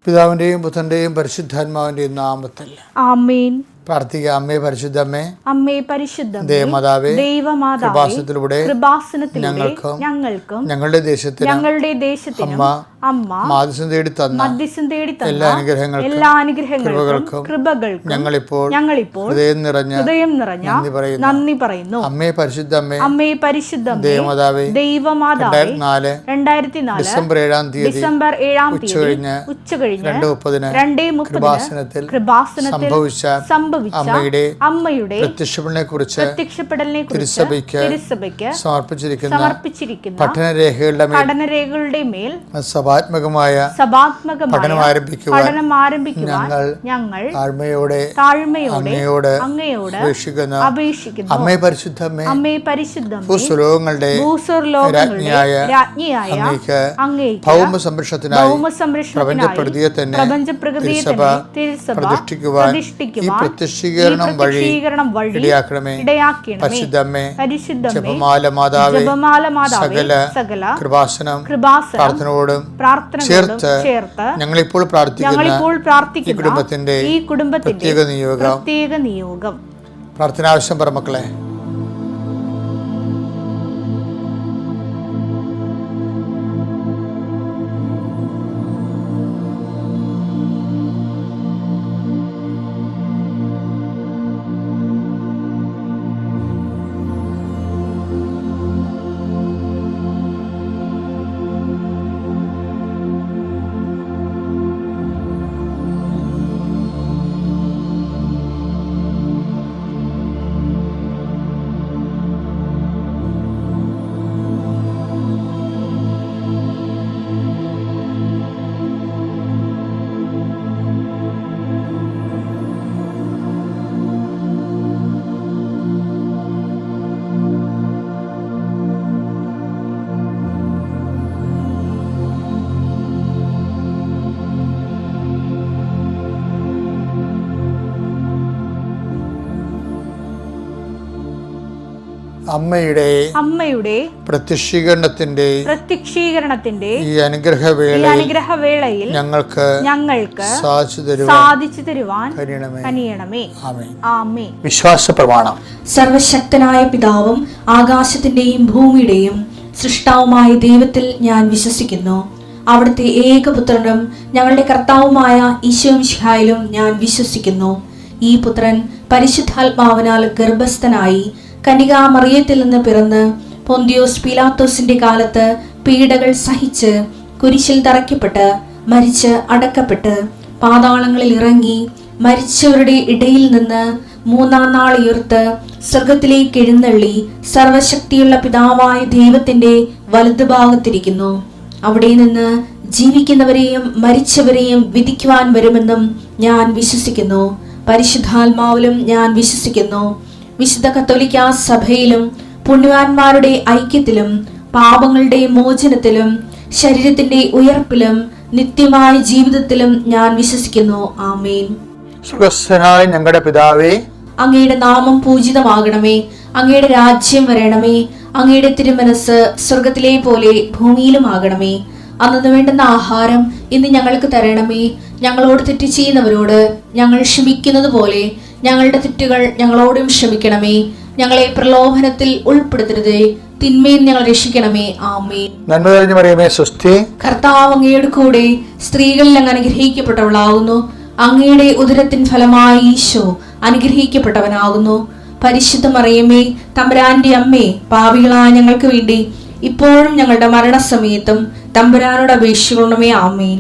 പിതാവിന്റെയും പുത്രന്റെയും പരിശുദ്ധാത്മാവിന്റെയും നാമത്തിൽ ആമേൻ. പ്രാർത്ഥിക്കുക. അമ്മേ പരിശുദ്ധമ്മേ, അമ്മേ പരിശുദ്ധമേ, ദൈവമാതാവേ, കൃപാസനത്തിലൂടെ ഞങ്ങൾക്കും ഞങ്ങളുടെ ദേശത്തിനും അമ്മ മധ്യസ്ഥം തേടി തന്ന എല്ലാ അനുഗ്രഹങ്ങൾക്കും കൃപകൾക്കും ഞങ്ങളിപ്പോൾ ഹൃദയം നിറഞ്ഞ നന്ദി പറയുന്നു. അമ്മേ പരിശുദ്ധമ്മേ, ദൈവമാതാവേ, 2004 ഡിസംബർ 7 തീയതി ഉച്ചകഴിഞ്ഞ് 2:30 കൃപാസനത്തിൽ അമ്മയുടെ പ്രത്യക്ഷപ്പെടലിനെ കുറിച്ച് തിരുസഭയ്ക്ക് സമർപ്പിച്ചിരിക്കുന്ന പഠനരേഖകളുടെ മേൽ സഭാത്മകമായ പഠനം ആരംഭിക്കുവാൻ ഞങ്ങൾ താഴ്മയോടെ അങ്ങയോട് അപേക്ഷിക്കുന്നു. അമ്മേ പരിശുദ്ധമ്മേ, ഭൂസ്വലോകങ്ങളുടെ രാജ്ഞിയായ അങ്ങേക്ക് ഭൗമ സംരക്ഷണത്തിനായി പ്രപഞ്ചപ്രകൃതിയെ തന്നെ തിരുസഭ പ്രതിഷ്ഠിക്കുവാൻ ഈ പ്രത്യക്ഷീകരണം വഴി ഇടയാക്കണമേ. പരിശുദ്ധമ്മേ, ജപമാല മാതാവേ, സകല കൃപാസനം പ്രാർത്ഥനയോടും ചേർത്ത് ഞങ്ങളിപ്പോൾ പ്രാർത്ഥിക്കുന്ന ഈ കുടുംബത്തിന്റെ പ്രത്യേക നിയോഗം പ്രാർത്ഥനാവശ്യം പറ മക്കളെ. അമ്മയുടെ പ്രത്യക്ഷീകരണത്തിന്റെ ഈ അനുഗ്രഹവേളയിൽ ഞങ്ങൾക്ക് സാധിച്ചു തരുവാൻ കനിയണമേ. ആമേൻ. വിശ്വാസ പ്രമാണം. സർവശക്തനായ പിതാവും ആകാശത്തിന്റെയും ഭൂമിയുടെയും സൃഷ്ടാവുമായ ദൈവത്തിൽ ഞാൻ വിശ്വസിക്കുന്നു. അവിടുത്തെ ഏകപുത്രനും ഞങ്ങളുടെ കർത്താവുമായ ഈശോമിശിഹായിലും ഞാൻ വിശ്വസിക്കുന്നു. ഈ പുത്രൻ പരിശുദ്ധാത്മാവിനാൽ ഗർഭസ്ഥനായി കന്യകാമറിയത്തിൽ നിന്ന് പിറന്ന് പൊന്തിയോസ് പീലാത്തോസിന്റെ കാലത്ത് പീഡകൾ സഹിച്ച് കുരിശിൽ തറയ്ക്കപ്പെട്ട് മരിച്ച് അടക്കപ്പെട്ട് പാതാളങ്ങളിൽ ഇറങ്ങി മരിച്ചവരുടെ ഇടയിൽ നിന്ന് 3-ാം നാൾ ഉയർത്ത് സ്വർഗത്തിലേക്ക് എഴുന്നള്ളി സർവശക്തിയുള്ള പിതാവായ ദൈവത്തിന്റെ വലതുഭാഗത്തിരിക്കുന്നു. അവിടെ നിന്ന് ജീവിക്കുന്നവരെയും മരിച്ചവരെയും വിധിക്കുവാൻ വരുമെന്നും ഞാൻ വിശ്വസിക്കുന്നു. പരിശുദ്ധാത്മാവിലും ഞാൻ വിശ്വസിക്കുന്നു. വിശുദ്ധ കത്തോലിക്കാ സഭയിലും പുണ്യവാന്മാരുടെ ഐക്യത്തിലും പാപങ്ങളുടെ മോചനത്തിലും ശരീരത്തിന്റെ ഉയർപ്പിലും നിത്യമായ ജീവിതത്തിലും ഞാൻ വിശ്വസിക്കുന്നു. ആമേൻ. സ്വർഗ്ഗസ്ഥനായ ഞങ്ങളുടെ പിതാവേ, അങ്ങയുടെ നാമം പൂജിതമാകണമേ. അങ്ങയുടെ രാജ്യം വരണമേ. അങ്ങയുടെ തിരുമനസ് സ്വർഗത്തിലെ പോലെ ഭൂമിയിലും ആകണമേ. അന്നു വേണ്ടുന്ന ആഹാരം ഇന്ന് ഞങ്ങൾക്ക് തരണമേ. ഞങ്ങളോട് തെറ്റ് ചെയ്യുന്നവരോട് ഞങ്ങൾ ക്ഷമിക്കുന്നത് പോലെ ഞങ്ങളുടെ തെറ്റുകൾ ഞങ്ങളോടും ക്ഷമിക്കണമേ. ഞങ്ങളെ പ്രലോഭനത്തിൽ ഉൾപ്പെടുത്തരുതേ, തിന്മയിൽ ഞങ്ങൾ രക്ഷിക്കണമേ. ആമേൻ. നന്മ നിറഞ്ഞ മറിയമേ, സ്വസ്തി. കർത്താവ് അങ്ങയുടെ കൂടെ സ്ത്രീകളിൽ അങ്ങ് അനുഗ്രഹിക്കപ്പെട്ടവളാകുന്നു. അങ്ങയുടെ ഉദരത്തിൻ ഫലമായി ഈശോ അനുഗ്രഹിക്കപ്പെട്ടവനാകുന്നു. പരിശുദ്ധ മറിയമേ, തമ്പുരാന്റെ അമ്മേ, പാപികളായ ഞങ്ങൾക്ക് വേണ്ടി ഇപ്പോഴും ഞങ്ങളുടെ മരണസമയത്തും തമ്പുരാനോട് അപേക്ഷിക്കണമേ. ആമേൻ.